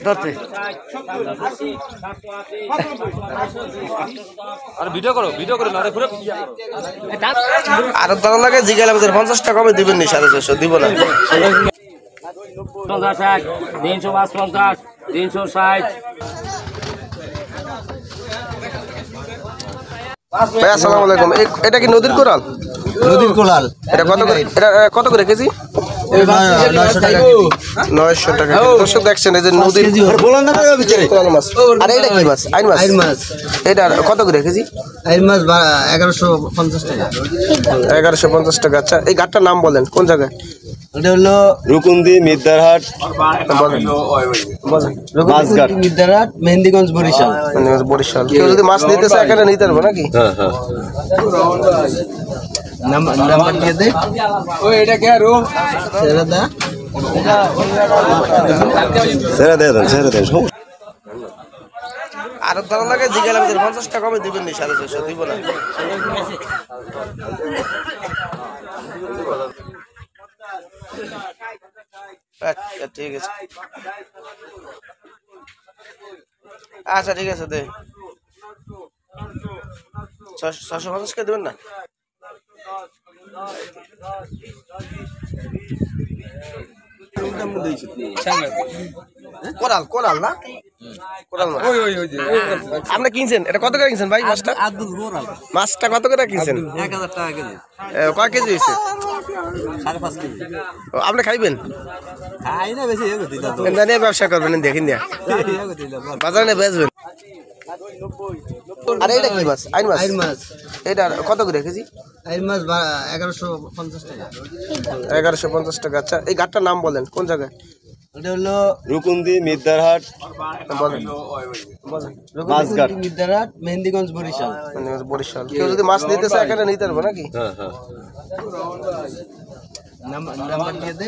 ধরতে আর ভিডিও করো না রে পুরো আর ধরা লাগে জিগালাম 50 টাকা কমে দিবেন নি 450 দিব না 50 355 360 ভাই আসসালামু আলাইকুম এটা কি নদীর কোরাল এটা কত করে কেজি 900 টাকা 900 টাকা দর্শক দেখছেন এই যে নদীর কোরাল মাছ আর এটা কি মাছ আইন মাছ এটা কত করে কেজি আইন মাছ 1150 টাকা 1150 টাকা আচ্ছা এই ঘাটটার নাম বলেন কোন জায়গায় এটা হলো রুকুন্দি মিদ্দারহাট মাছঘাট মিদ্দারহাট মেহেন্দিগঞ্জ বরিশাল বরিশাল কেউ যদি মাছ নিতে চায় এখানে নিতে পারবো নাকি নাম্বার দিয়ে দে এটা কে আর ছেড়ে দা ছেড়ে দেন আর ধরা লাগে জিগালাম 50 টাকা কমে দিবেন নি 450 দিব না আচ্ছা ঠিক আছে আচ্ছা ঠিক আছে দে 650 কে দেবেন না কোরাল না কোরাল মাছ আপনি কিনছেন এটা কত করে কিনছেন ভাই মাছটা মাছটা কত করে কিনছেন 1000 টাকা কেজি কয় কেজি হয়েছে 5.5 কেজি আপনি খাইবেন খাই না বেশি এগো দিলা তো না নিয়ে ব্যবসা করবেন দেখেন না এগো দিলা বাজারে নিয়ে বেচবেন আর এটা কি মাছ আইন মাছ এটা কত করে কেজি আইন মাছ 1150 টাকা 1150 টাকা আচ্ছা এই ঘাটটার নাম বলেন কোন জায়গায় এটা হলো রুকুন্দি মিদ্দারহাট বলেন মাছঘাট মিদ্দারহাট মেহেন্দিগঞ্জ বরিশাল বরিশাল কেউ যদি মাছ নিতে চায় এখানে নিতে পারবো নাকি নাম্বার দিয়ে দে